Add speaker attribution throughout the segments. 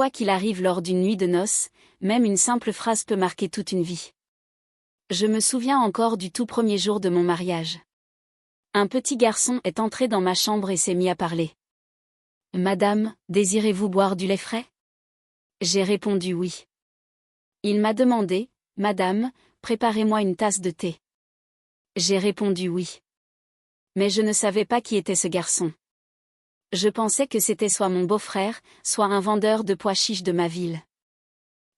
Speaker 1: quoi qu'il arrive lors d'une nuit de noces, même une simple phrase peut marquer toute une vie. Je me souviens encore du tout premier jour de mon mariage. Un petit garçon est entré dans ma chambre et s'est mis à parler. « Madame, désirez-vous boire du lait frais ?» J'ai répondu oui. Il m'a demandé, « Madame, préparez-moi une tasse de thé. » J'ai répondu oui. Mais je ne savais pas qui était ce garçon. Je pensais que c'était soit mon beau-frère, soit un vendeur de pois chiches de ma ville.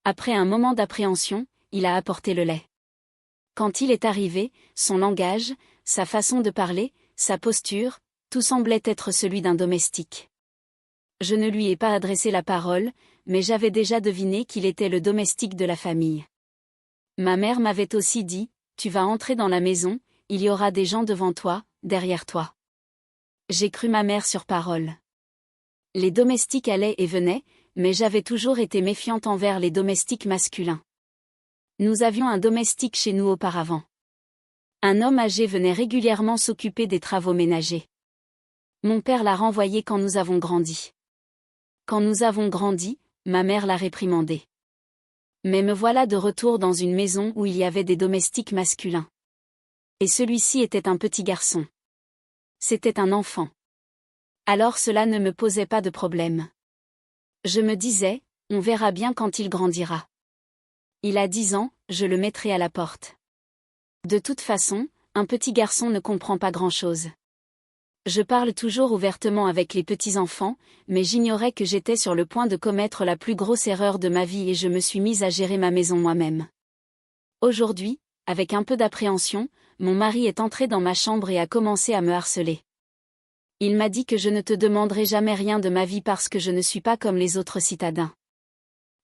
Speaker 1: Après un moment d'appréhension, il a apporté le lait. Quand il est arrivé, son langage, sa façon de parler, sa posture, tout semblait être celui d'un domestique. Je ne lui ai pas adressé la parole, mais j'avais déjà deviné qu'il était le domestique de la famille. Ma mère m'avait aussi dit, « Tu vas entrer dans la maison, il y aura des gens devant toi, derrière toi. » J'ai cru ma mère sur parole. Les domestiques allaient et venaient, mais j'avais toujours été méfiante envers les domestiques masculins. Nous avions un domestique chez nous auparavant. Un homme âgé venait régulièrement s'occuper des travaux ménagers. Mon père l'a renvoyé quand nous avons grandi. Quand nous avons grandi, ma mère l'a réprimandé. Mais me voilà de retour dans une maison où il y avait des domestiques masculins. Et celui-ci était un petit garçon. C'était un enfant. Alors cela ne me posait pas de problème. Je me disais, on verra bien quand il grandira. Il a 10 ans, je le mettrai à la porte. De toute façon, un petit garçon ne comprend pas grand-chose. Je parle toujours ouvertement avec les petits-enfants, mais j'ignorais que j'étais sur le point de commettre la plus grosse erreur de ma vie et je me suis mise à gérer ma maison moi-même. Aujourd'hui, avec un peu d'appréhension, mon mari est entré dans ma chambre et a commencé à me harceler. Il m'a dit que je ne te demanderai jamais rien de ma vie parce que je ne suis pas comme les autres citadins.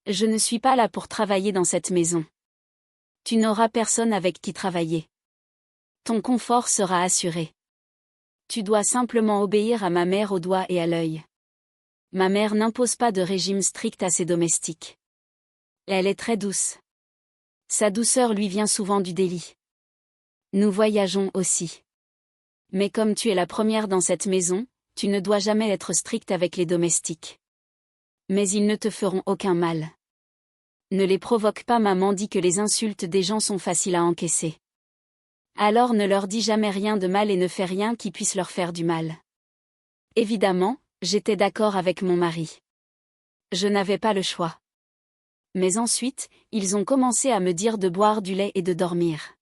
Speaker 1: Je ne suis pas là pour travailler dans cette maison. Tu n'auras personne avec qui travailler. Ton confort sera assuré. Tu dois simplement obéir à ma mère au doigt et à l'œil. Ma mère n'impose pas de régime strict à ses domestiques. Elle est très douce. Sa douceur lui vient souvent du délit. Nous voyageons aussi. Mais comme tu es la première dans cette maison, tu ne dois jamais être stricte avec les domestiques. Mais ils ne te feront aucun mal. Ne les provoque pas, maman dit que les insultes des gens sont faciles à encaisser. Alors ne leur dis jamais rien de mal et ne fais rien qui puisse leur faire du mal. Évidemment, j'étais d'accord avec mon mari. Je n'avais pas le choix. Mais ensuite, ils ont commencé à me dire de boire du lait et de dormir.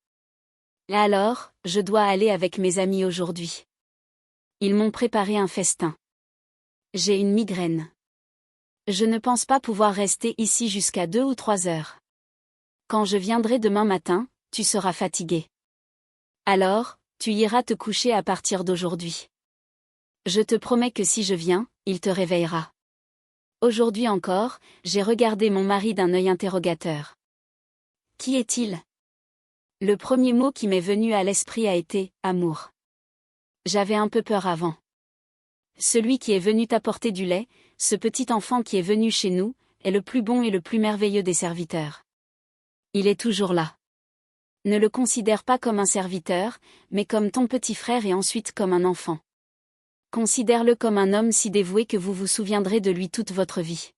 Speaker 1: Alors, je dois aller avec mes amis aujourd'hui. Ils m'ont préparé un festin. J'ai une migraine. Je ne pense pas pouvoir rester ici jusqu'à 2 ou 3 heures. Quand je viendrai demain matin, tu seras fatigué. Alors, tu iras te coucher à partir d'aujourd'hui. Je te promets que si je viens, il te réveillera. Aujourd'hui encore, j'ai regardé mon mari d'un œil interrogateur. Qui est-il ? Le premier mot qui m'est venu à l'esprit a été « amour ». J'avais un peu peur avant. Celui qui est venu t'apporter du lait, ce petit enfant qui est venu chez nous, est le plus bon et le plus merveilleux des serviteurs. Il est toujours là. Ne le considère pas comme un serviteur, mais comme ton petit frère et ensuite comme un enfant. Considère-le comme un homme si dévoué que vous vous souviendrez de lui toute votre vie.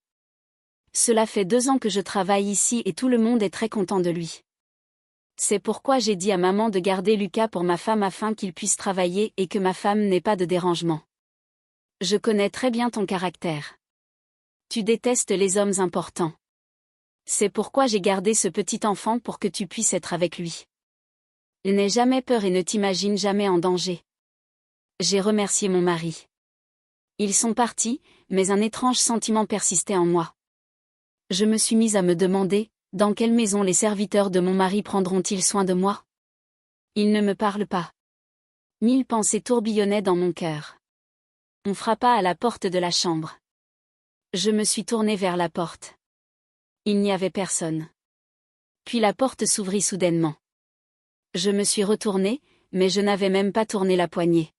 Speaker 1: Cela fait 2 ans que je travaille ici et tout le monde est très content de lui. C'est pourquoi j'ai dit à maman de garder Lucas pour ma femme afin qu'il puisse travailler et que ma femme n'ait pas de dérangement. Je connais très bien ton caractère. Tu détestes les hommes importants. C'est pourquoi j'ai gardé ce petit enfant pour que tu puisses être avec lui. N'aie jamais peur et ne t'imagine jamais en danger. J'ai remercié mon mari. Ils sont partis, mais un étrange sentiment persistait en moi. Je me suis mise à me demander, dans quelle maison les serviteurs de mon mari prendront-ils soin de moi ? Ils ne me parlent pas. 1000 pensées tourbillonnaient dans mon cœur. On frappa à la porte de la chambre. Je me suis tournée vers la porte. Il n'y avait personne. Puis la porte s'ouvrit soudainement. Je me suis retournée, mais je n'avais même pas tourné la poignée.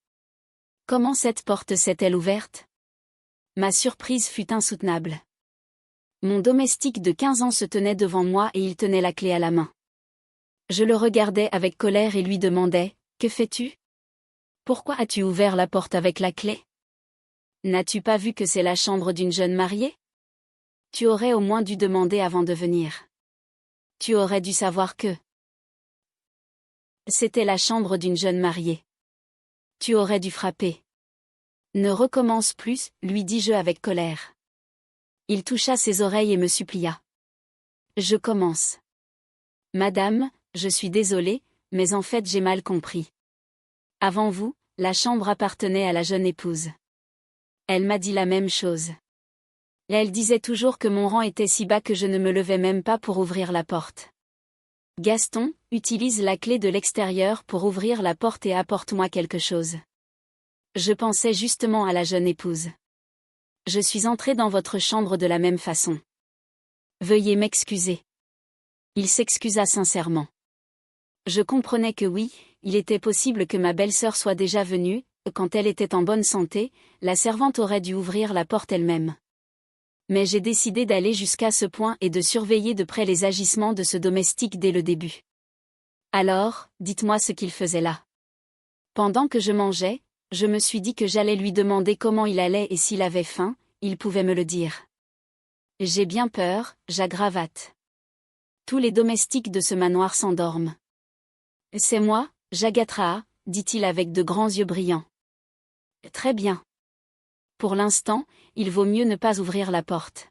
Speaker 1: Comment cette porte s'est-elle ouverte ? Ma surprise fut insoutenable. Mon domestique de 15 ans se tenait devant moi et il tenait la clé à la main. Je le regardais avec colère et lui demandais, « Que fais-tu ? Pourquoi as-tu ouvert la porte avec la clé ? N'as-tu pas vu que c'est la chambre d'une jeune mariée ? Tu aurais au moins dû demander avant de venir. Tu aurais dû savoir que c'était la chambre d'une jeune mariée. Tu aurais dû frapper. Ne recommence plus, lui dis-je avec colère. Il toucha ses oreilles et me supplia. Je commence. Madame, je suis désolé, mais en fait j'ai mal compris. Avant vous, la chambre appartenait à la jeune épouse. Elle m'a dit la même chose. Et elle disait toujours que mon rang était si bas que je ne me levais même pas pour ouvrir la porte. Gaston, utilise la clé de l'extérieur pour ouvrir la porte et apporte-moi quelque chose. Je pensais justement à la jeune épouse. Je suis entré dans votre chambre de la même façon. Veuillez m'excuser. Il s'excusa sincèrement. Je comprenais que oui, il était possible que ma belle-sœur soit déjà venue, quand elle était en bonne santé, la servante aurait dû ouvrir la porte elle-même. Mais j'ai décidé d'aller jusqu'à ce point et de surveiller de près les agissements de ce domestique dès le début. Alors, dites-moi ce qu'il faisait là. Pendant que je mangeais, je me suis dit que j'allais lui demander comment il allait et s'il avait faim, il pouvait me le dire. J'ai bien peur, j'aggravate. Tous les domestiques de ce manoir s'endorment. C'est moi, Jagatra, dit-il avec de grands yeux brillants. Très bien. Pour l'instant, il vaut mieux ne pas ouvrir la porte.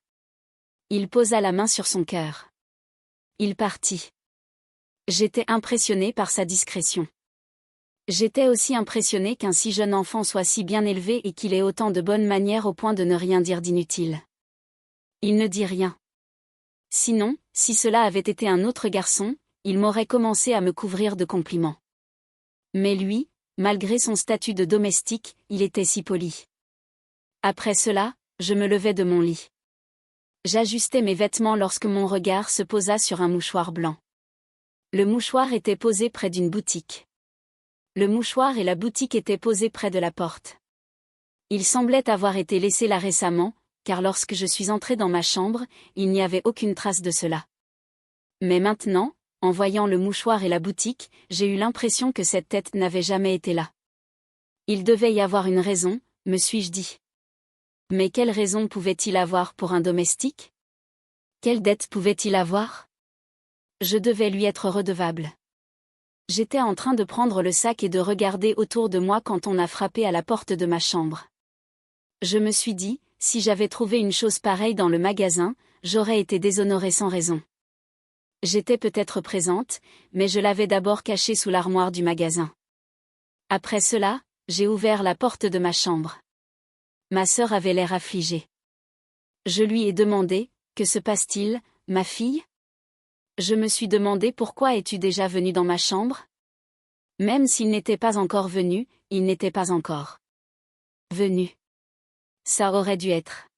Speaker 1: Il posa la main sur son cœur. Il partit. J'étais impressionné par sa discrétion. J'étais aussi impressionné qu'un si jeune enfant soit si bien élevé et qu'il ait autant de bonnes manières au point de ne rien dire d'inutile. Il ne dit rien. Sinon, si cela avait été un autre garçon, il m'aurait commencé à me couvrir de compliments. Mais lui, malgré son statut de domestique, il était si poli. Après cela, je me levai de mon lit. J'ajustais mes vêtements lorsque mon regard se posa sur un mouchoir blanc. Le mouchoir était posé près d'une boutique. Le mouchoir et la boutique étaient posés près de la porte. Il semblait avoir été laissé là récemment, car lorsque je suis entré dans ma chambre, il n'y avait aucune trace de cela. Mais maintenant, en voyant le mouchoir et la boutique, j'ai eu l'impression que cette tête n'avait jamais été là. Il devait y avoir une raison, me suis-je dit. Mais quelle raison pouvait-il avoir pour un domestique? Quelle dette pouvait-il avoir? Je devais lui être redevable. J'étais en train de prendre le sac et de regarder autour de moi quand on a frappé à la porte de ma chambre. Je me suis dit, si j'avais trouvé une chose pareille dans le magasin, j'aurais été déshonorée sans raison. J'étais peut-être présente, mais je l'avais d'abord cachée sous l'armoire du magasin. Après cela, j'ai ouvert la porte de ma chambre. Ma sœur avait l'air affligée. Je lui ai demandé, que se passe-t-il, ma fille? Je me suis demandé pourquoi es-tu déjà venue dans ma chambre? Même s'il n'était pas encore venu, il n'était pas encore venu. Ça aurait dû être.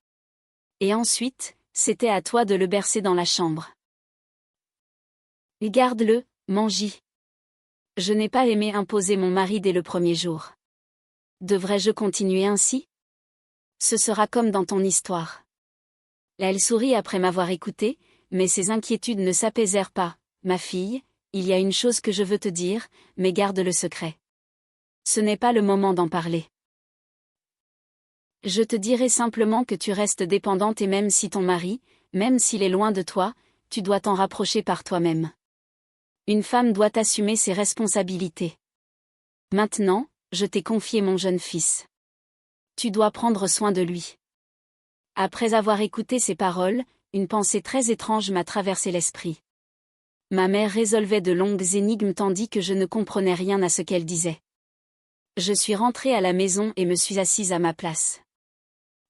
Speaker 1: Et ensuite, c'était à toi de le bercer dans la chambre. Garde-le, Mangy. Je n'ai pas aimé imposer mon mari dès le premier jour. Devrais-je continuer ainsi? Ce sera comme dans ton histoire. Elle sourit après m'avoir écouté, mais ses inquiétudes ne s'apaisèrent pas. Ma fille, il y a une chose que je veux te dire, mais garde le secret. Ce n'est pas le moment d'en parler. Je te dirai simplement que tu restes dépendante et même si ton mari, même s'il est loin de toi, tu dois t'en rapprocher par toi-même. Une femme doit assumer ses responsabilités. Maintenant, je t'ai confié mon jeune fils. Tu dois prendre soin de lui. Après avoir écouté ces paroles, une pensée très étrange m'a traversé l'esprit. Ma mère résolvait de longues énigmes tandis que je ne comprenais rien à ce qu'elle disait. Je suis rentrée à la maison et me suis assise à ma place.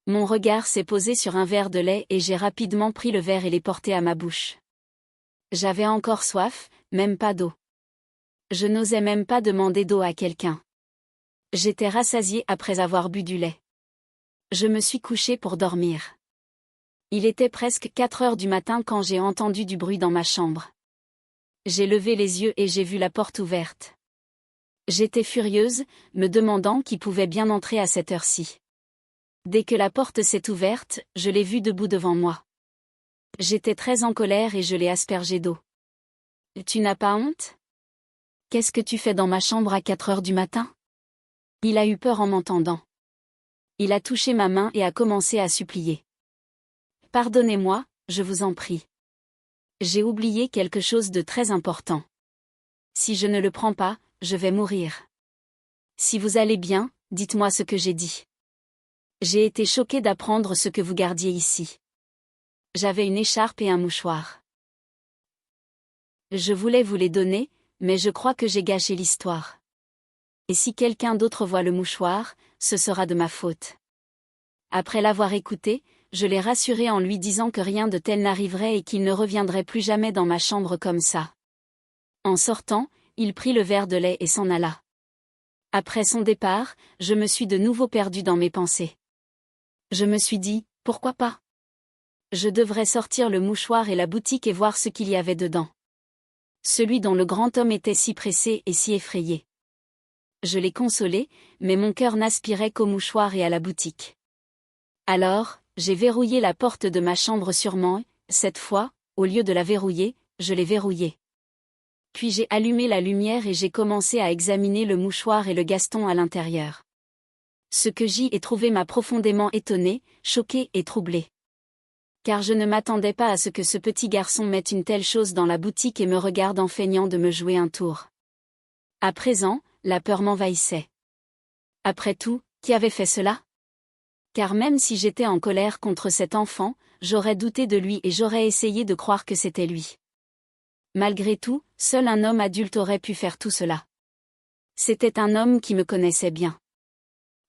Speaker 1: Mon regard s'est posé sur un verre de lait et j'ai rapidement pris le verre et l'ai porté à ma bouche. J'avais encore soif, même pas d'eau. Je n'osais même pas demander d'eau à quelqu'un. J'étais rassasiée après avoir bu du lait. Je me suis couchée pour dormir. Il était presque 4 heures du matin quand j'ai entendu du bruit dans ma chambre. J'ai levé les yeux et j'ai vu la porte ouverte. J'étais furieuse, me demandant qui pouvait bien entrer à cette heure-ci. Dès que la porte s'est ouverte, je l'ai vu debout devant moi. J'étais très en colère et je l'ai aspergé d'eau. Tu n'as pas honte? Qu'est-ce que tu fais dans ma chambre à 4 heures du matin? Il a eu peur en m'entendant. Il a touché ma main et a commencé à supplier. Pardonnez-moi, je vous en prie. J'ai oublié quelque chose de très important. Si je ne le prends pas, je vais mourir. Si vous allez bien, dites-moi ce que j'ai dit. J'ai été choquée d'apprendre ce que vous gardiez ici. J'avais une écharpe et un mouchoir. Je voulais vous les donner, mais je crois que j'ai gâché l'histoire. Et si quelqu'un d'autre voit le mouchoir, ce sera de ma faute. Après l'avoir écouté, je l'ai rassuré en lui disant que rien de tel n'arriverait et qu'il ne reviendrait plus jamais dans ma chambre comme ça. En sortant, il prit le verre de lait et s'en alla. Après son départ, je me suis de nouveau perdue dans mes pensées. Je me suis dit, pourquoi pas? Je devrais sortir le mouchoir et la boutique et voir ce qu'il y avait dedans. Celui dont le grand homme était si pressé et si effrayé. Je l'ai consolé, mais mon cœur n'aspirait qu'au mouchoir et à la boutique. Alors, j'ai verrouillé la porte de ma chambre sûrement, cette fois, au lieu de la verrouiller, je l'ai verrouillée. Puis j'ai allumé la lumière et j'ai commencé à examiner le mouchoir et le Gaston à l'intérieur. Ce que j'y ai trouvé m'a profondément étonnée, choquée et troublée. Car je ne m'attendais pas à ce que ce petit garçon mette une telle chose dans la boutique et me regarde en feignant de me jouer un tour. À présent, la peur m'envahissait. Après tout, qui avait fait cela? Car même si j'étais en colère contre cet enfant, j'aurais douté de lui et j'aurais essayé de croire que c'était lui. Malgré tout, seul un homme adulte aurait pu faire tout cela. C'était un homme qui me connaissait bien.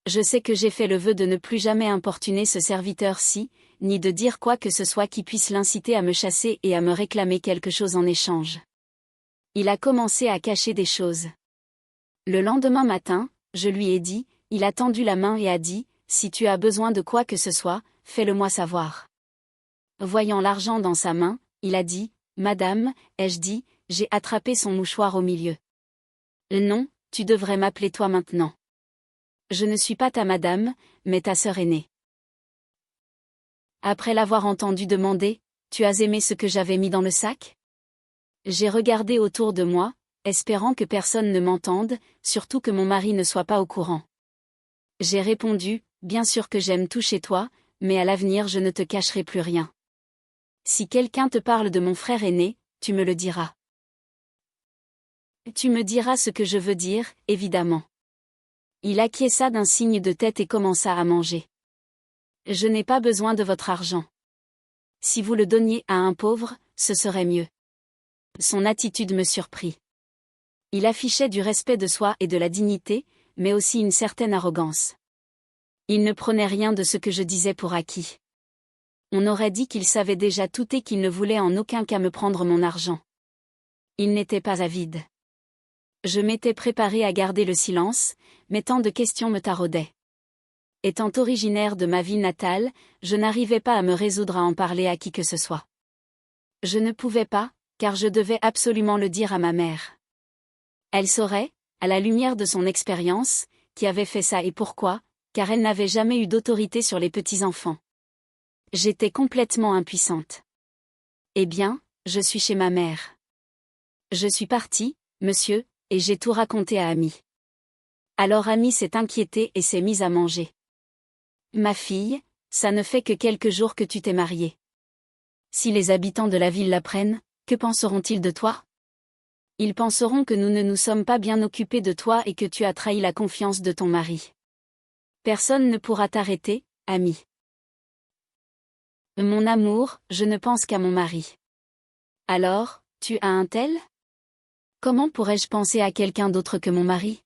Speaker 1: Je sais que j'ai fait le vœu de ne plus jamais importuner ce serviteur-ci, ni de dire quoi que ce soit qui puisse l'inciter à me chasser et à me réclamer quelque chose en échange. Il a commencé à cacher des choses. Le lendemain matin, je lui ai dit, il a tendu la main et a dit, si tu as besoin de quoi que ce soit, fais-le-moi savoir. Voyant l'argent dans sa main, il a dit, Madame, ai-je dit, j'ai attrapé son mouchoir au milieu. Non, tu devrais m'appeler toi maintenant. Je ne suis pas ta madame, mais ta sœur aînée. Après l'avoir entendu demander, tu as aimé ce que j'avais mis dans le sac? J'ai regardé autour de moi, espérant que personne ne m'entende, surtout que mon mari ne soit pas au courant. J'ai répondu, bien sûr que j'aime tout chez toi, mais à l'avenir je ne te cacherai plus rien. Si quelqu'un te parle de mon frère aîné, tu me le diras. Tu me diras ce que je veux dire, évidemment. Il acquiesça d'un signe de tête et commença à manger. Je n'ai pas besoin de votre argent. Si vous le donniez à un pauvre, ce serait mieux. Son attitude me surprit. Il affichait du respect de soi et de la dignité, mais aussi une certaine arrogance. Il ne prenait rien de ce que je disais pour acquis. On aurait dit qu'il savait déjà tout et qu'il ne voulait en aucun cas me prendre mon argent. Il n'était pas avide. Je m'étais préparé à garder le silence, mais tant de questions me taraudaient. Étant originaire de ma ville natale, je n'arrivais pas à me résoudre à en parler à qui que ce soit. Je ne pouvais pas, car je devais absolument le dire à ma mère. Elle saurait, à la lumière de son expérience, qui avait fait ça et pourquoi, car elle n'avait jamais eu d'autorité sur les petits-enfants. J'étais complètement impuissante. Eh bien, je suis chez ma mère. Je suis partie, monsieur, et j'ai tout raconté à Amy. Alors Amy s'est inquiétée et s'est mise à manger. Ma fille, ça ne fait que quelques jours que tu t'es mariée. Si les habitants de la ville l'apprennent, que penseront-ils de toi? Ils penseront que nous ne nous sommes pas bien occupés de toi et que tu as trahi la confiance de ton mari. Personne ne pourra t'arrêter, Amy. Mon amour, je ne pense qu'à mon mari. Alors, tu as un tel? Comment pourrais-je penser à quelqu'un d'autre que mon mari?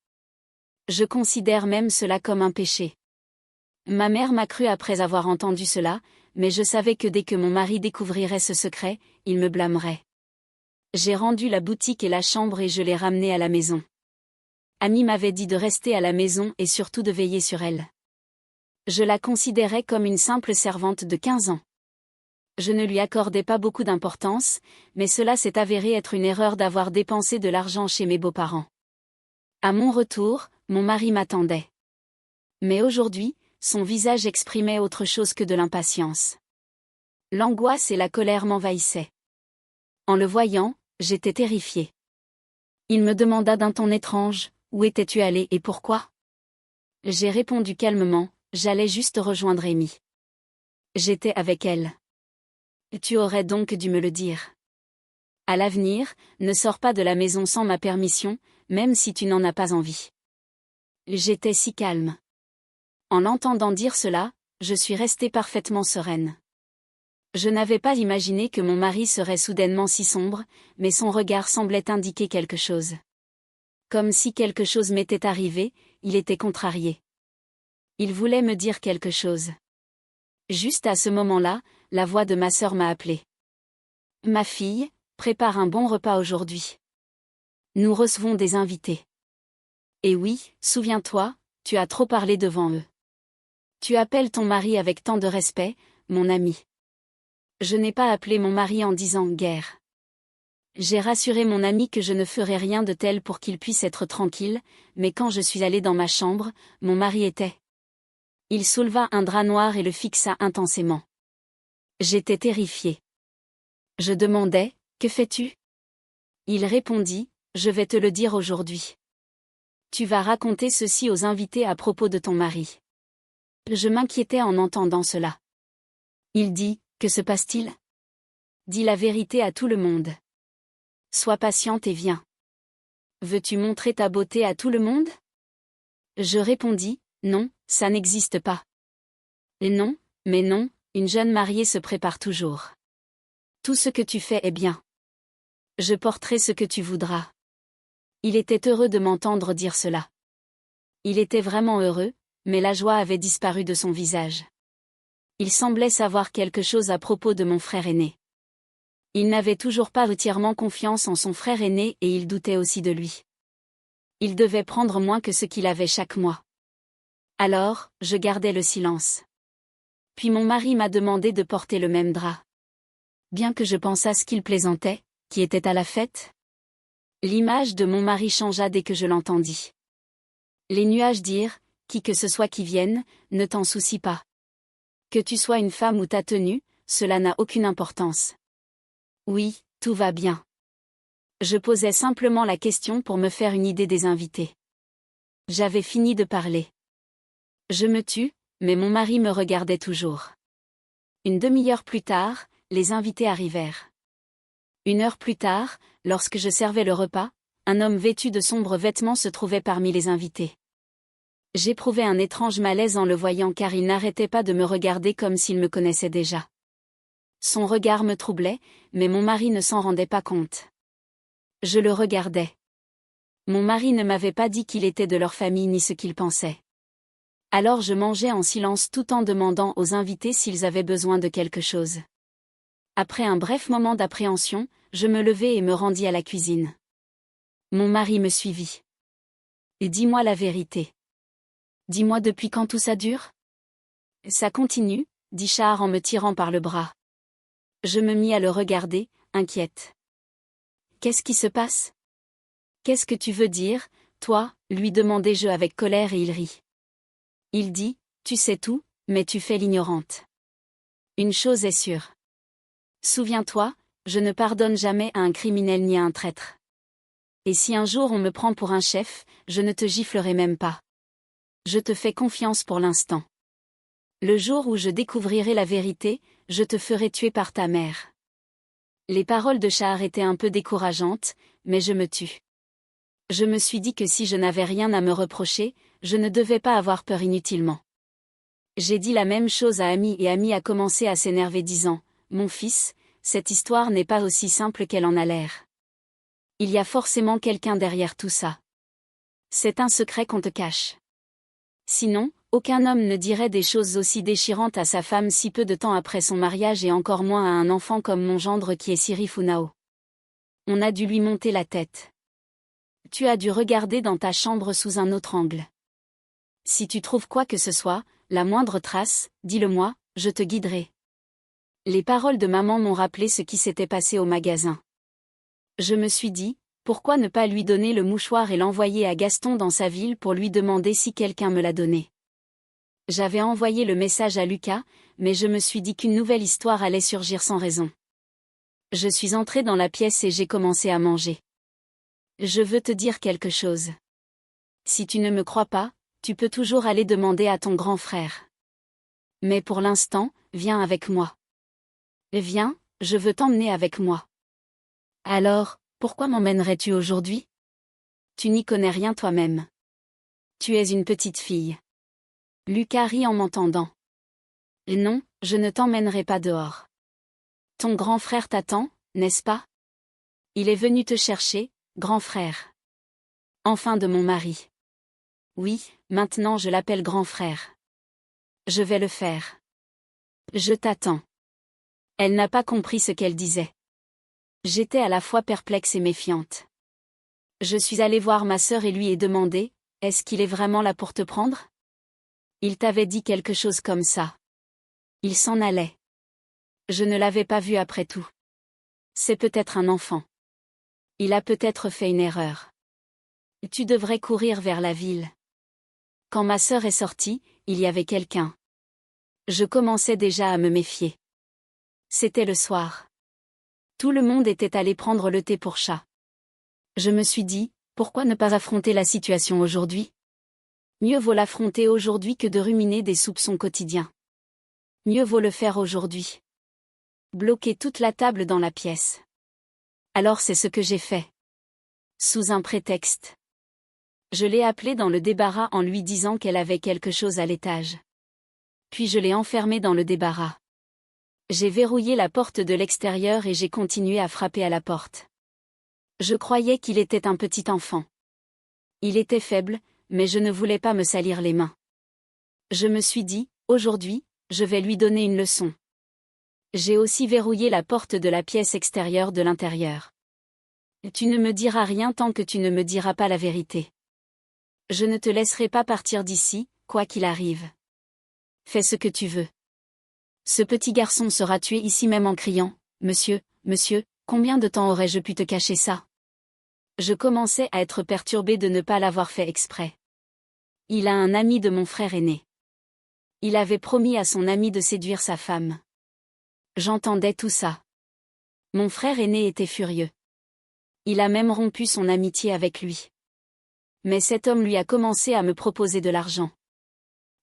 Speaker 1: Je considère même cela comme un péché. Ma mère m'a cru après avoir entendu cela, mais je savais que dès que mon mari découvrirait ce secret, il me blâmerait. J'ai rendu la boutique et la chambre et je l'ai ramenée à la maison. Amy m'avait dit de rester à la maison et surtout de veiller sur elle. Je la considérais comme une simple servante de 15 ans. Je ne lui accordais pas beaucoup d'importance, mais cela s'est avéré être une erreur d'avoir dépensé de l'argent chez mes beaux-parents. À mon retour, mon mari m'attendait. Mais aujourd'hui, son visage exprimait autre chose que de l'impatience. L'angoisse et la colère m'envahissaient. En le voyant, j'étais terrifiée. Il me demanda d'un ton étrange, où étais-tu allé et pourquoi? J'ai répondu calmement, j'allais juste rejoindre Amy. J'étais avec elle. Tu aurais donc dû me le dire. À l'avenir, ne sors pas de la maison sans ma permission, même si tu n'en as pas envie. J'étais si calme. En l'entendant dire cela, je suis restée parfaitement sereine. Je n'avais pas imaginé que mon mari serait soudainement si sombre, mais son regard semblait indiquer quelque chose. Comme si quelque chose m'était arrivé, il était contrarié. Il voulait me dire quelque chose. Juste à ce moment-là, la voix de ma sœur m'a appelée. Ma fille, prépare un bon repas aujourd'hui. Nous recevons des invités. Et oui, souviens-toi, tu as trop parlé devant eux. Tu appelles ton mari avec tant de respect, mon ami. Je n'ai pas appelé mon mari en disant guerre. J'ai rassuré mon ami que je ne ferais rien de tel pour qu'il puisse être tranquille, mais quand je suis allée dans ma chambre, mon mari était. Il souleva un drap noir et le fixa intensément. J'étais terrifiée. Je demandais, que fais-tu? Il répondit, je vais te le dire aujourd'hui. Tu vas raconter ceci aux invités à propos de ton mari. Je m'inquiétais en entendant cela. Il dit, que se passe-t-il? Dis la vérité à tout le monde. Sois patiente et viens. Veux-tu montrer ta beauté à tout le monde? Je répondis, non, ça n'existe pas. Et non, mais non, une jeune mariée se prépare toujours. Tout ce que tu fais est bien. Je porterai ce que tu voudras. Il était heureux de m'entendre dire cela. Il était vraiment heureux, mais la joie avait disparu de son visage. Il semblait savoir quelque chose à propos de mon frère aîné. Il n'avait toujours pas entièrement confiance en son frère aîné et il doutait aussi de lui. Il devait prendre moins que ce qu'il avait chaque mois. Alors, je gardais le silence. Puis mon mari m'a demandé de porter le même drap. Bien que je pensasse qu'il plaisantait, qui était à la fête? L'image de mon mari changea dès que je l'entendis. Les nuages dirent, qui que ce soit qui vienne, ne t'en soucie pas. Que tu sois une femme ou ta tenue, cela n'a aucune importance. Oui, tout va bien. Je posais simplement la question pour me faire une idée des invités. J'avais fini de parler. Je me tus, mais mon mari me regardait toujours. Une demi-heure plus tard, les invités arrivèrent. 1 heure plus tard, lorsque je servais le repas, un homme vêtu de sombres vêtements se trouvait parmi les invités. J'éprouvais un étrange malaise en le voyant car il n'arrêtait pas de me regarder comme s'il me connaissait déjà. Son regard me troublait, mais mon mari ne s'en rendait pas compte. Je le regardais. Mon mari ne m'avait pas dit qu'il était de leur famille ni ce qu'il pensait. Alors je mangeais en silence tout en demandant aux invités s'ils avaient besoin de quelque chose. Après un bref moment d'appréhension, je me levai et me rendis à la cuisine. Mon mari me suivit. Et dis-moi la vérité. Dis-moi depuis quand tout ça dure? Ça continue, dit Char en me tirant par le bras. Je me mis à le regarder, inquiète. Qu'est-ce qui se passe? Qu'est-ce que tu veux dire, toi? Lui demandai-je avec colère et il rit. Il dit, tu sais tout, mais tu fais l'ignorante. Une chose est sûre. Souviens-toi, je ne pardonne jamais à un criminel ni à un traître. Et si un jour on me prend pour un chef, je ne te giflerai même pas. Je te fais confiance pour l'instant. Le jour où je découvrirai la vérité, je te ferai tuer par ta mère. Les paroles de Char étaient un peu décourageantes, mais je me tus. Je me suis dit que si je n'avais rien à me reprocher, je ne devais pas avoir peur inutilement. J'ai dit la même chose à Ami et Ami a commencé à s'énerver disant, « Mon fils, cette histoire n'est pas aussi simple qu'elle en a l'air. Il y a forcément quelqu'un derrière tout ça. C'est un secret qu'on te cache. Sinon, aucun homme ne dirait des choses aussi déchirantes à sa femme si peu de temps après son mariage et encore moins à un enfant comme mon gendre qui est Sirifunao. On a dû lui monter la tête. Tu as dû regarder dans ta chambre sous un autre angle. Si tu trouves quoi que ce soit, la moindre trace, dis-le-moi, je te guiderai. » Les paroles de maman m'ont rappelé ce qui s'était passé au magasin. Je me suis dit, pourquoi ne pas lui donner le mouchoir et l'envoyer à Gaston dans sa ville pour lui demander si quelqu'un me l'a donné. J'avais envoyé le message à Lucas, mais je me suis dit qu'une nouvelle histoire allait surgir sans raison. Je suis entrée dans la pièce et j'ai commencé à manger. Je veux te dire quelque chose. Si tu ne me crois pas, tu peux toujours aller demander à ton grand frère. Mais pour l'instant, viens avec moi. Viens, Je veux t'emmener avec moi. Alors, pourquoi m'emmènerais-tu aujourd'hui? Tu n'y connais rien toi-même. Tu es une petite fille. Lucas rit en m'entendant. Non, je ne t'emmènerai pas dehors. Ton grand frère t'attend, n'est-ce pas? Il est venu te chercher, grand frère. Enfin de mon mari. Oui, maintenant je l'appelle grand frère. Je vais le faire. Je t'attends. Elle n'a pas compris ce qu'elle disait. J'étais à la fois perplexe et méfiante. Je suis allée voir ma sœur et lui ai demandé, est-ce qu'il est vraiment là pour te prendre? Il t'avait dit quelque chose comme ça. Il s'en allait. Je ne l'avais pas vu après tout. C'est peut-être un enfant. Il a peut-être fait une erreur. Tu devrais courir vers la ville. Quand ma sœur est sortie, il y avait quelqu'un. Je commençais déjà à me méfier. C'était le soir. Tout le monde était allé prendre le thé pour chat. Je me suis dit, pourquoi ne pas affronter la situation aujourd'hui? Mieux vaut l'affronter aujourd'hui que de ruminer des soupçons quotidiens. Mieux vaut le faire aujourd'hui. Bloquer toute la table dans la pièce. Alors c'est ce que j'ai fait. Sous un prétexte. Je l'ai appelée dans le débarras en lui disant qu'elle avait quelque chose à l'étage. Puis je l'ai enfermée dans le débarras. J'ai verrouillé la porte de l'extérieur et j'ai continué à frapper à la porte. Je croyais qu'il était un petit enfant. Il était faible, mais je ne voulais pas me salir les mains. Je me suis dit, aujourd'hui, je vais lui donner une leçon. J'ai aussi verrouillé la porte de la pièce extérieure de l'intérieur. Tu ne me diras rien tant que tu ne me diras pas la vérité. Je ne te laisserai pas partir d'ici, quoi qu'il arrive. Fais ce que tu veux. Ce petit garçon sera tué ici même en criant, « Monsieur, monsieur, combien de temps aurais-je pu te cacher ça ?» Je commençais à être perturbée de ne pas l'avoir fait exprès. Il a un ami de mon frère aîné. Il avait promis à son ami de séduire sa femme. J'entendais tout ça. Mon frère aîné était furieux. Il a même rompu son amitié avec lui. Mais cet homme lui a commencé à me proposer de l'argent.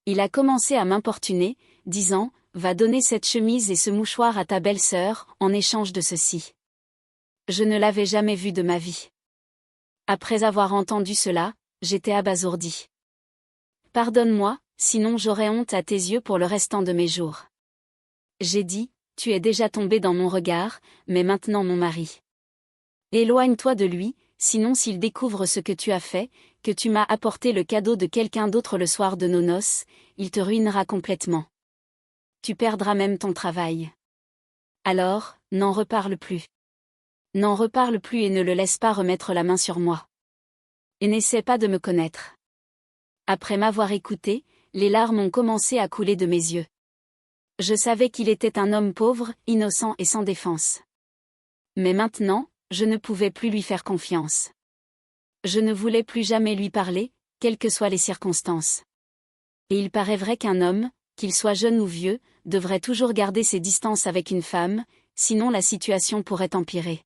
Speaker 1: Il a commencé à m'importuner, disant, « Va donner cette chemise et ce mouchoir à ta belle-sœur, en échange de ceci. » Je ne l'avais jamais vu de ma vie. Après avoir entendu cela, j'étais abasourdie. « Pardonne-moi, sinon j'aurai honte à tes yeux pour le restant de mes jours. » J'ai dit, « Tu es déjà tombé dans mon regard, mais maintenant mon mari. Éloigne-toi de lui, sinon s'il découvre ce que tu as fait, que tu m'as apporté le cadeau de quelqu'un d'autre le soir de nos noces, il te ruinera complètement. Tu perdras même ton travail. Alors, n'en reparle plus. N'en reparle plus et ne le laisse pas remettre la main sur moi. Et n'essaie pas de me connaître. » Après m'avoir écouté, les larmes ont commencé à couler de mes yeux. Je savais qu'il était un homme pauvre, innocent et sans défense. Mais maintenant, je ne pouvais plus lui faire confiance. Je ne voulais plus jamais lui parler, quelles que soient les circonstances. Et il paraît vrai qu'un homme, qu'il soit jeune ou vieux, devrait toujours garder ses distances avec une femme, sinon la situation pourrait empirer.